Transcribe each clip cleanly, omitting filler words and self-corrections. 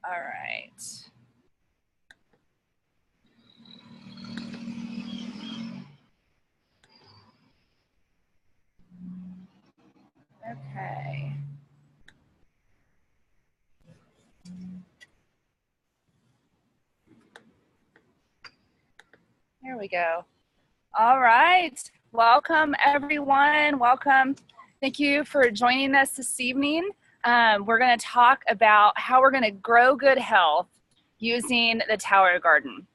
All right. Okay. There we go. All right. Welcome, everyone. Welcome. Thank you for joining us this evening. We're going to talk about how we're going to grow good health using the Tower Garden.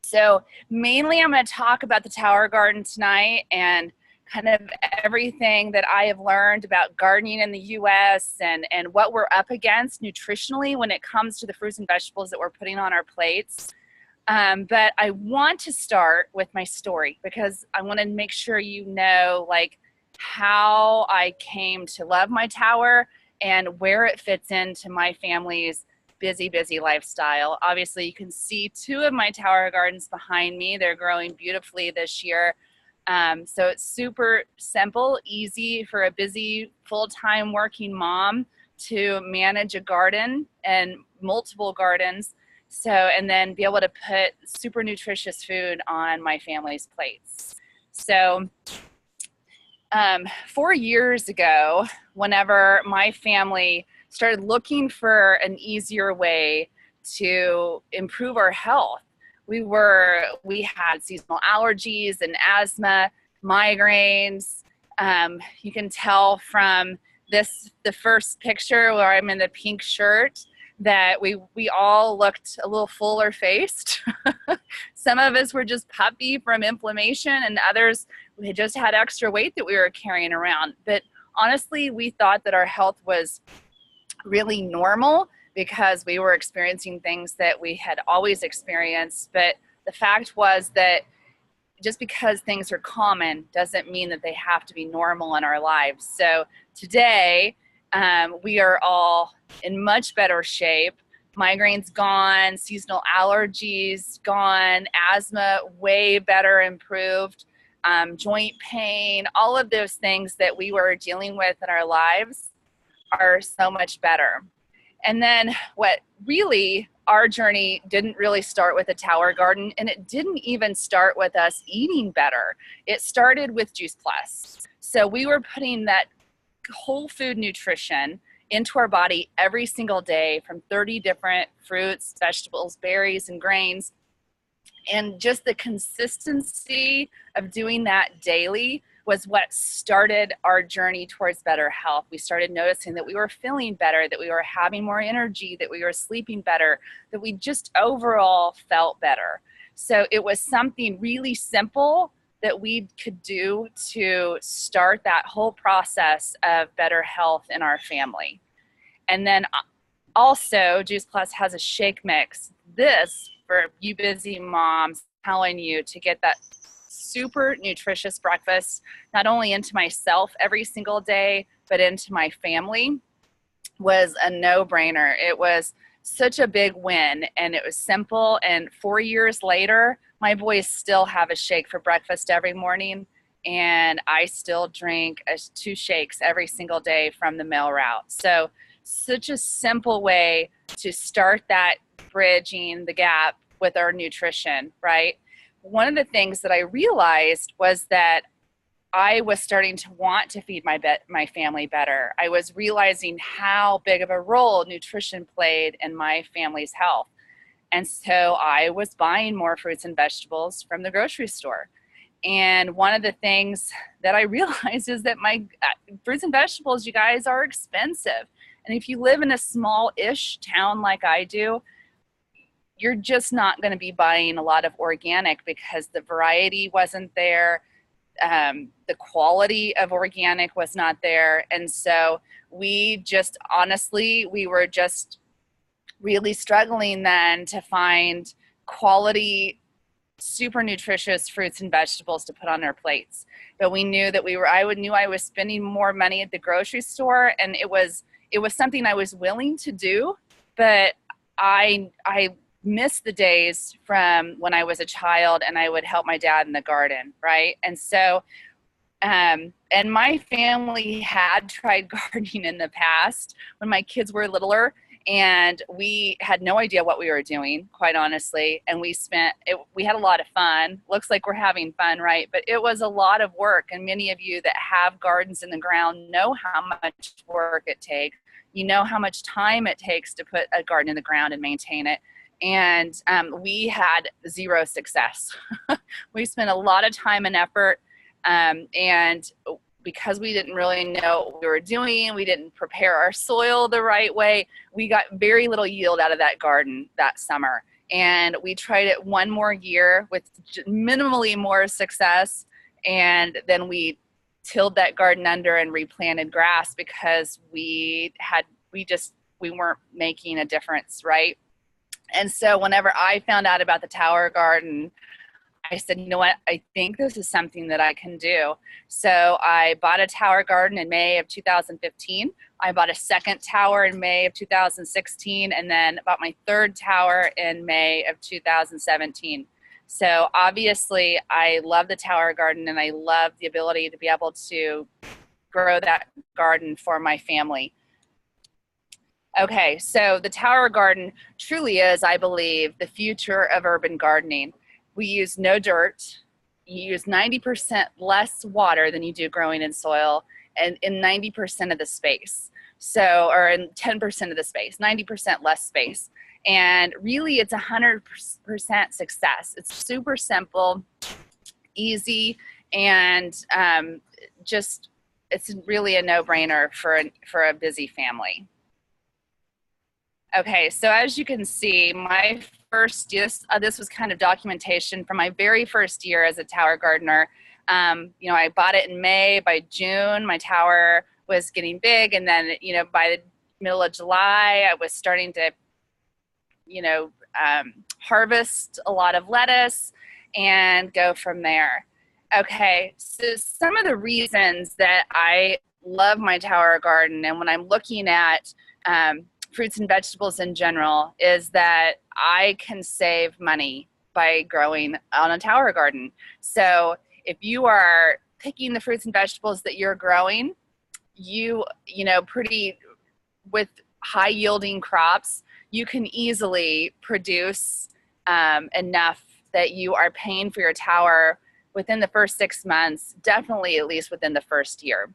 So mainly I'm going to talk about the Tower Garden tonight and kind of everything that I have learned about gardening in the US and what we're up against nutritionally when it comes to the fruits and vegetables that we're putting on our plates. But I want to start with my story because I want to make sure you know like how I came to love my tower and where it fits into my family's busy lifestyle. Obviously, you can see two of my tower gardens behind me. They're growing beautifully this year. So it's super simple, easy for a busy full-time working mom to manage a garden and multiple gardens. So, and then be able to put super nutritious food on my family's plates. So, 4 years ago, whenever my family started looking for an easier way to improve our health, we had seasonal allergies and asthma, migraines. You can tell from the first picture where I'm in the pink shirt that we all looked a little fuller faced. Some of us were just puffy from inflammation, and others we just had extra weight that we were carrying around. But honestly, we thought that our health was really normal because we were experiencing things that we had always experienced. But the fact was that just because things are common doesn't mean that they have to be normal in our lives. So today, we are all in much better shape. Migraines gone, seasonal allergies gone, asthma way better improved, joint pain, all of those things that we were dealing with in our lives are so much better. And then what really our journey didn't really start with a tower garden, and it didn't even start with us eating better. It started with Juice Plus. So we were putting that whole food nutrition into our body every single day from 30 different fruits, vegetables, berries, and grains. And just the consistency of doing that daily was what started our journey towards better health. We started noticing that we were feeling better, that we were having more energy, that we were sleeping better, that we just overall felt better. So it was something really simple that we could do to start that whole process of better health in our family. And then also, Juice Plus has a shake mix. This, for you busy moms, telling you to get that super nutritious breakfast, not only into myself every single day, but into my family, was a no-brainer. It was such a big win, and it was simple. And 4 years later, my boys still have a shake for breakfast every morning, and I still drink 2 shakes every single day from the mail route. So such a simple way to start that bridging the gap with our nutrition, right? One of the things that I realized was that I was starting to want to feed my family better. I was realizing how big of a role nutrition played in my family's health. And so I was buying more fruits and vegetables from the grocery store. And one of the things that I realized is that my fruits and vegetables, you guys, are expensive. And if you live in a small-ish town like I do, you're just not going to be buying a lot of organic because the variety wasn't there. The quality of organic was not there. And so we just, honestly, we were just really struggling then to find quality, super nutritious fruits and vegetables to put on our plates. But we knew that I was spending more money at the grocery store, and it was something I was willing to do, but I miss the days from when I was a child and I would help my dad in the garden, right? And so, and my family had tried gardening in the past when my kids were littler, and we had no idea what we were doing, quite honestly. And we had a lot of fun. Looks like we're having fun, right? But it was a lot of work. And many of you that have gardens in the ground know how much work it takes. You know how much time it takes to put a garden in the ground and maintain it. And we had zero success. We spent a lot of time and effort, and because we didn't really know what we were doing, we didn't prepare our soil the right way, we got very little yield out of that garden that summer. And we tried it one more year with minimally more success, and then we tilled that garden under and replanted grass because we weren't making a difference, right? And so whenever I found out about the tower garden, I said, you know what, I think this is something that I can do. So I bought a tower garden in May of 2015. I bought a second tower in May of 2016, and then bought my third tower in May of 2017. So obviously I love the tower garden, and I love the ability to be able to grow that garden for my family. Okay, so the tower garden truly is, I believe, the future of urban gardening. We use no dirt. You use 90% less water than you do growing in soil, and in 90% of the space. So, or in 10% of the space, 90% less space. And really it's 100% success. It's super simple, easy, and just, it's really a no-brainer for a busy family. Okay, so as you can see, my first, this was kind of documentation from my very first year as a tower gardener. You know, I bought it in May. By June, my tower was getting big, and then, you know, by the middle of July, I was starting to, you know, harvest a lot of lettuce and go from there. Okay, so some of the reasons that I love my tower garden, and when I'm looking at fruits and vegetables in general, is that I can save money by growing on a tower garden. So if you are picking the fruits and vegetables that you're growing, you know, with high yielding crops, you can easily produce enough that you are paying for your tower within the first 6 months, definitely at least within the first year.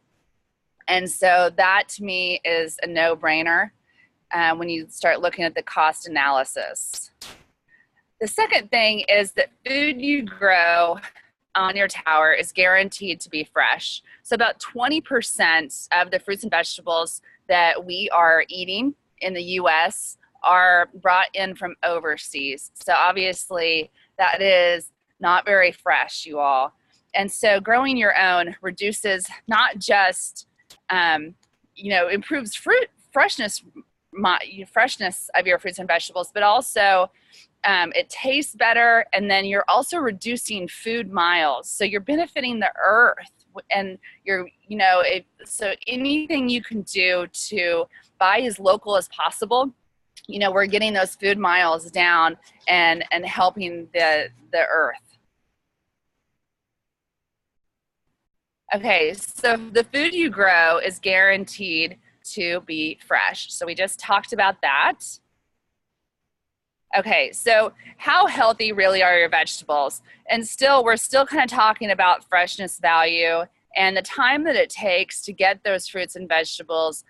And so that to me is a no-brainer. When you start looking at the cost analysis. The second thing is that food you grow on your tower is guaranteed to be fresh. So about 20% of the fruits and vegetables that we are eating in the US are brought in from overseas. So obviously that is not very fresh, you all. And so growing your own reduces not just, you know, improves freshness of your fruits and vegetables, but also it tastes better, and then you're also reducing food miles. So you're benefiting the earth, and you're, you know, so anything you can do to buy as local as possible, you know, we're getting those food miles down and helping the earth. Okay, so the food you grow is guaranteed to be fresh. So we just talked about that. Okay, so how healthy really are your vegetables? And we're still kind of talking about freshness value and the time that it takes to get those fruits and vegetables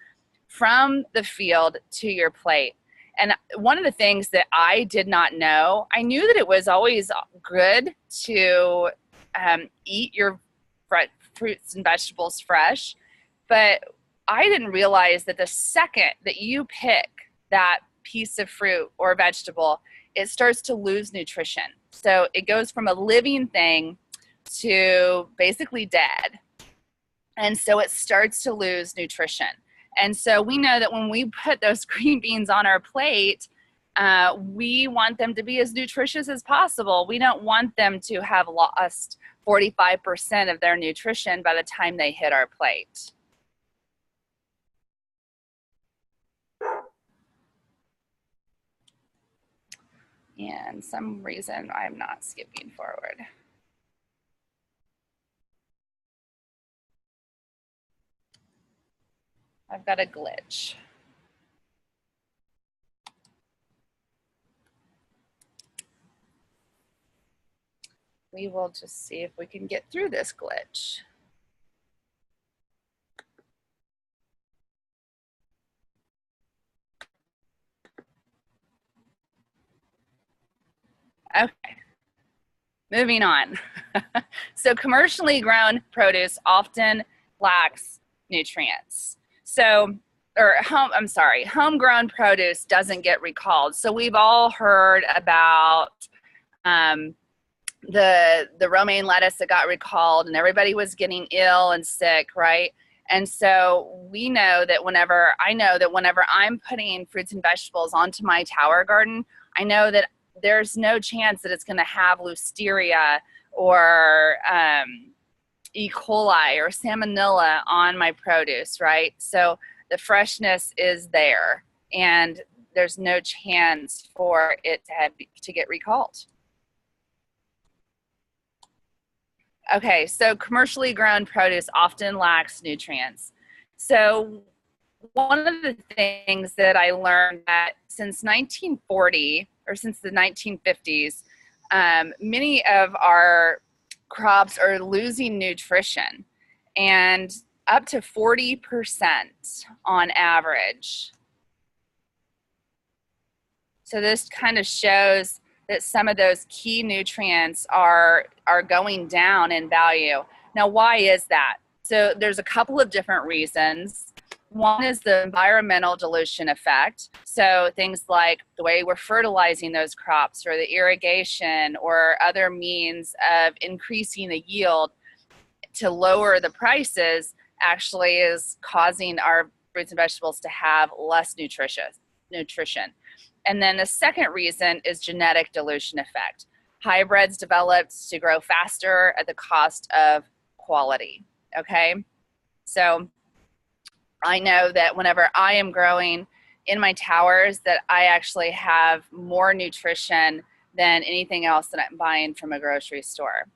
from the field to your plate. And one of the things that I did not know, I knew that it was always good to eat your fruits and vegetables fresh, but I didn't realize that the second that you pick that piece of fruit or vegetable, it starts to lose nutrition. So it goes from a living thing to basically dead. And so it starts to lose nutrition. And so we know that when we put those green beans on our plate, we want them to be as nutritious as possible. We don't want them to have lost 45% of their nutrition by the time they hit our plate. And some reason I'm not skipping forward. I've got a glitch. we will just see if we can get through this glitch. Okay, moving on. So commercially grown produce often lacks nutrients. So, homegrown produce doesn't get recalled. So we've all heard about the romaine lettuce that got recalled and everybody was getting ill and sick, right? And so we know that whenever I'm putting fruits and vegetables onto my tower garden, I know that there's no chance that it's going to have listeria or E. coli or salmonella on my produce, right? So the freshness is there, and there's no chance for it to get recalled. Okay, so commercially grown produce often lacks nutrients. So one of the things that I learned that since 1940 or since the 1950s, many of our crops are losing nutrition, and up to 40% on average. So this kind of shows that some of those key nutrients are going down in value. Now, why is that? So there's a couple of different reasons. One is the environmental dilution effect. So things like the way we're fertilizing those crops or the irrigation or other means of increasing the yield to lower the prices actually is causing our fruits and vegetables to have less nutrition. And then the second reason is genetic dilution effect. Hybrids developed to grow faster at the cost of quality, okay? So I know that whenever I am growing in my towers that I actually have more nutrition than anything else that I'm buying from a grocery store.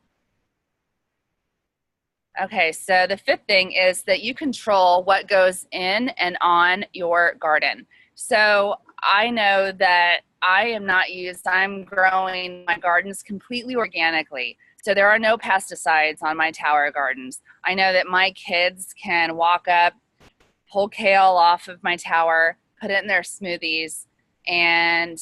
Okay, so the fifth thing is that you control what goes in and on your garden. So I know that I'm growing my gardens completely organically. So there are no pesticides on my tower gardens. I know that my kids can walk up, pull kale off of my tower, put it in their smoothies, and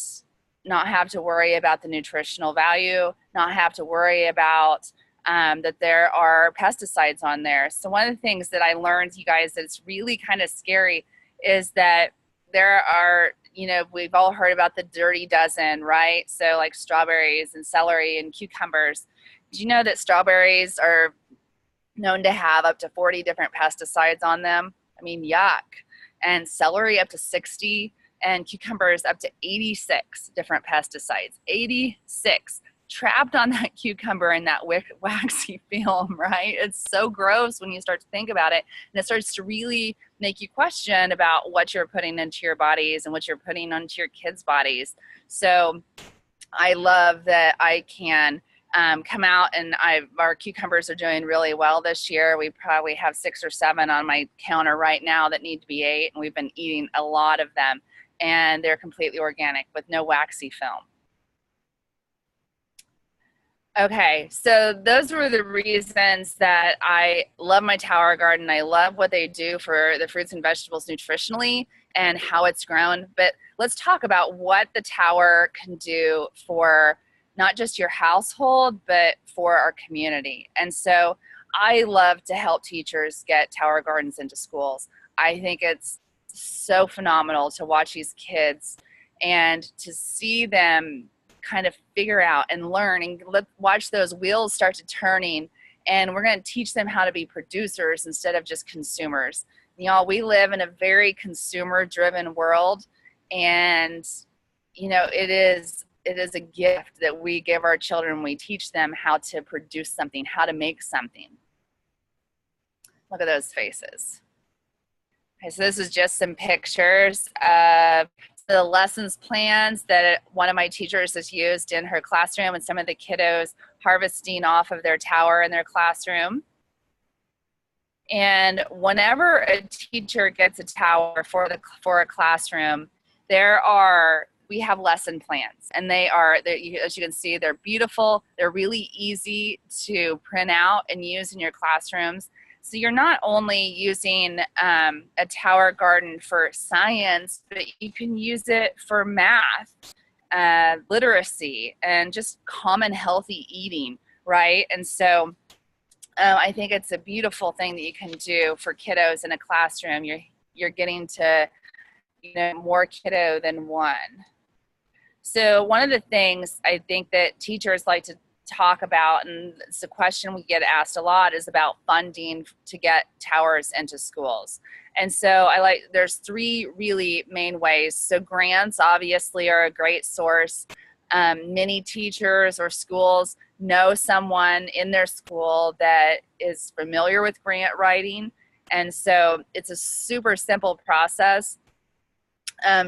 not have to worry about the nutritional value, not have to worry about that there are pesticides on there. So one of the things that I learned, you guys, that's really kind of scary is that there are, we've all heard about the dirty dozen, right? So like strawberries and celery and cucumbers. Do you know that strawberries are known to have up to 40 different pesticides on them? I mean, yuck. And celery up to 60, and cucumbers up to 86 different pesticides. 86 trapped on that cucumber in that waxy film, right? It's so gross when you start to think about it. And it starts to really make you question about what you're putting into your bodies and what you're putting onto your kids' bodies. So I love that I can come out, and our cucumbers are doing really well this year. We probably have 6 or 7 on my counter right now that need to be ate, and we've been eating a lot of them, and they're completely organic with no waxy film. Okay, so those were the reasons that I love my tower garden. I love what they do for the fruits and vegetables nutritionally and how it's grown. But let's talk about what the tower can do for not just your household, but for our community. And so I love to help teachers get tower gardens into schools. I think it's so phenomenal to watch these kids and to see them kind of figure out and learn and watch those wheels start to turning. And we're going to teach them how to be producers instead of just consumers. We live in a very consumer driven world, and it is a gift that we give our children. We teach them how to produce something, how to make something. Look at those faces. Okay, so this is just some pictures of the lessons plans that one of my teachers has used in her classroom, and some of the kiddos harvesting off of their tower in their classroom. And whenever a teacher gets a tower for a classroom, there are we have lesson plans, and as you can see, they're beautiful. They're really easy to print out and use in your classrooms. So you're not only using a tower garden for science, but you can use it for math, literacy, and just common healthy eating, right? And so I think it's a beautiful thing that you can do for kiddos in a classroom. You're getting to, more kiddo than one. So one of the things I think that teachers like to talk about, and it's a question we get asked a lot, is about funding to get towers into schools. And so there's three really main ways. So grants obviously are a great source. Many teachers or schools know someone in their school that is familiar with grant writing. And so it's a super simple process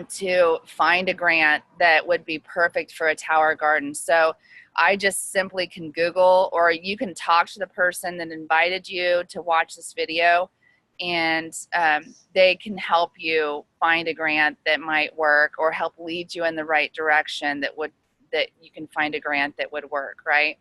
to find a grant that would be perfect for a tower garden. So I just simply can Google, or you can talk to the person that invited you to watch this video, and they can help you find a grant that might work, or help lead you in the right direction that you can find a grant that would work, right?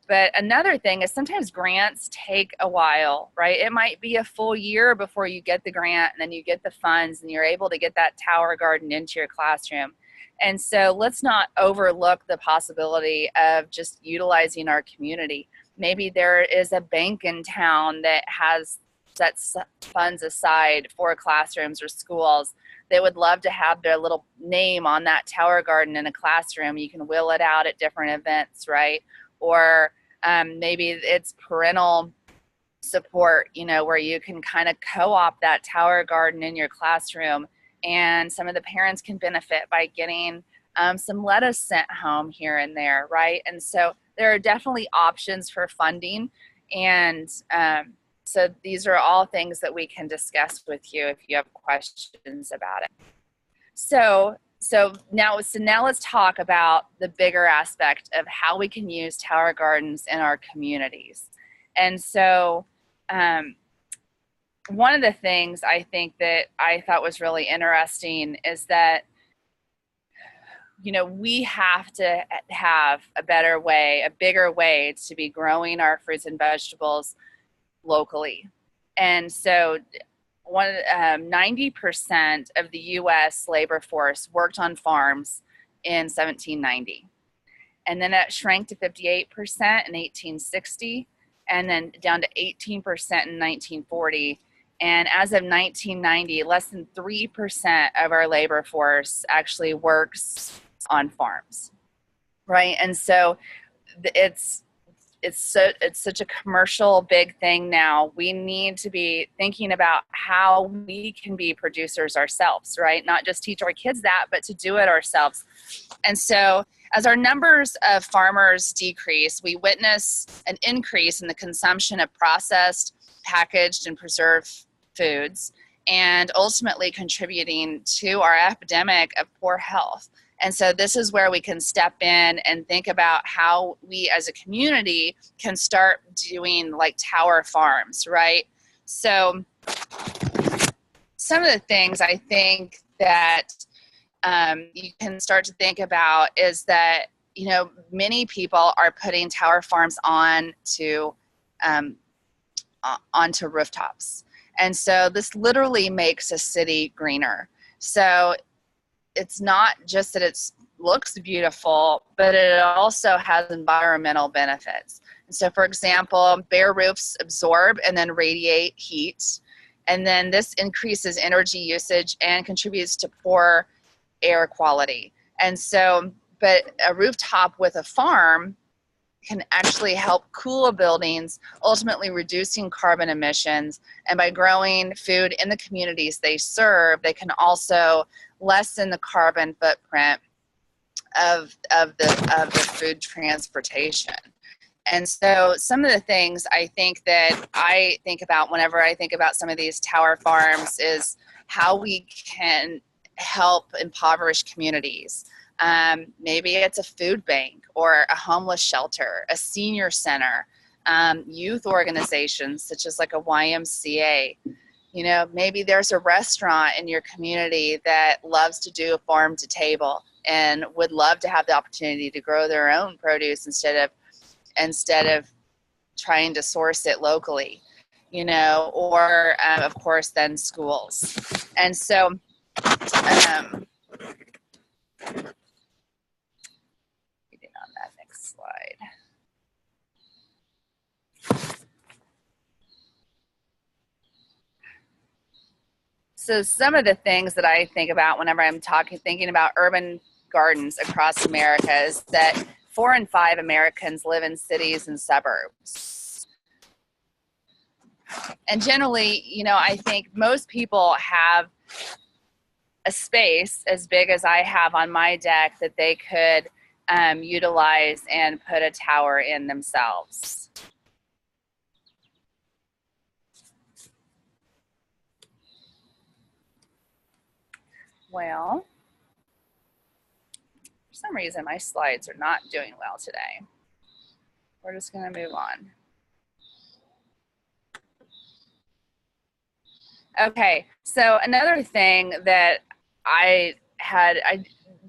But another thing is sometimes grants take a while, right? It might be a full year before you get the grant, and then you get the funds and you're able to get that tower garden into your classroom. And so let's not overlook the possibility of just utilizing our community. Maybe there is a bank in town that sets funds aside for classrooms or schools. They would love to have their little name on that tower garden in a classroom. You can wheel it out at different events, right? Or maybe it's parental support, where you can kind of co-op that tower garden in your classroom, and some of the parents can benefit by getting some lettuce sent home here and there, right? And so there are definitely options for funding, and so these are all things that we can discuss with you if you have questions about it. So now let's talk about the bigger aspect of how we can use tower gardens in our communities. And so one of the things I think that I thought was really interesting is that, we have to have a bigger way to be growing our fruits and vegetables locally. And so 90% of the U.S. labor force worked on farms in 1790. And then that shrank to 58% in 1860, and then down to 18% in 1940. And as of 1990, less than 3% of our labor force actually works on farms, right? And so it's such a commercial big thing now. We need to be thinking about how we can be producers ourselves, right? Not just teach our kids that, but to do it ourselves. And so as our numbers of farmers decrease, we witness an increase in the consumption of processed, packaged, and preserved foods, and ultimately contributing to our epidemic of poor health. And so this is where we can step in and think about how we as a community can start doing like tower farms, right? So some of the things I think that you can start to think about is that, many people are putting tower farms onto rooftops. And so this literally makes a city greener. So it's not just that it looks beautiful, but it also has environmental benefits. And so, for example, bare roofs absorb and then radiate heat. And then this increases energy usage and contributes to poor air quality. And so, but a rooftop with a farm can actually help cool buildings, ultimately reducing carbon emissions. And by growing food in the communities they serve, they can also lessen the carbon footprint of the food transportation. And so some of the things I think that I think about whenever I think about some of these tower farms is how we can help impoverished communities. Maybe it's a food bank or a homeless shelter, a senior center, youth organizations such as like a YMCA. Maybe there's a restaurant in your community that loves to do a farm to table. and would love to have the opportunity to grow their own produce instead of trying to source it locally, you know, or of course then schools. And so reading on that next slide. So some of the things that I think about whenever I'm thinking about urban gardens across America is that 4 in 5 Americans live in cities and suburbs. And generally, you know, I think most people have a space as big as I have on my deck that they could utilize and put a tower in themselves. Well, for some reason my slides are not doing well today. We're just going to move on. Okay, so another thing that I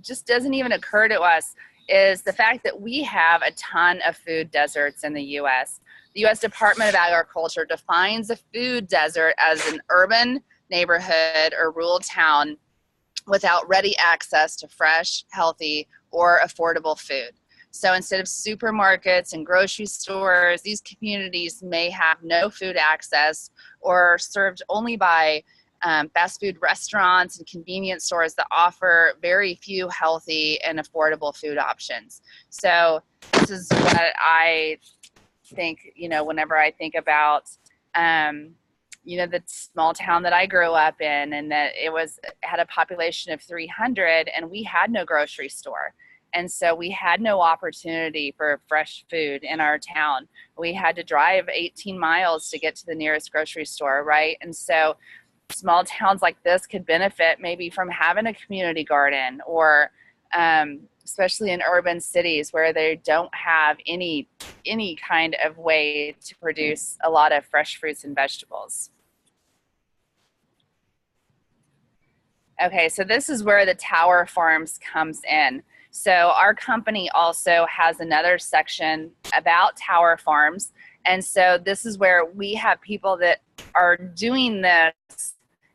just doesn't even occur to us is the fact that we have a ton of food deserts in the U.S. The U.S. Department of Agriculture defines a food desert as an urban neighborhood or rural town without ready access to fresh, healthy, or affordable food. So instead of supermarkets and grocery stores, these communities may have no food access or are served only by fast food restaurants and convenience stores that offer very few healthy and affordable food options. So this is what I think, you know, whenever I think about, you know, the small town that I grew up in, and that had a population of 300 and we had no grocery store. And so we had no opportunity for fresh food in our town. We had to drive 18 miles to get to the nearest grocery store, right? And so small towns like this could benefit maybe from having a community garden, or especially in urban cities where they don't have any kind of way to produce a lot of fresh fruits and vegetables. Okay, so this is where the tower farms comes in. So our company also has another section about tower farms. And so this is where we have people that are doing this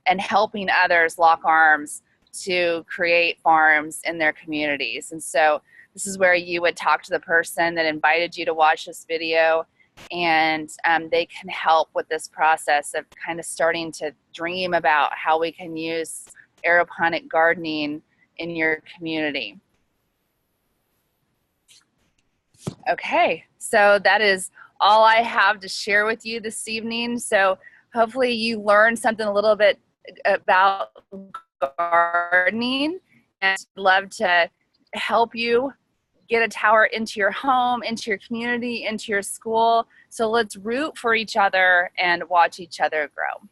and helping others lock arms to create farms in their communities. And so this is where you would talk to the person that invited you to watch this video, and they can help with this process of kind of starting to dream about how we can use aeroponic gardening in your community. Okay, so that is all I have to share with you this evening. So hopefully you learned something a little bit about gardening, and I'd love to help you get a tower into your home, into your community, into your school. So let's root for each other and watch each other grow.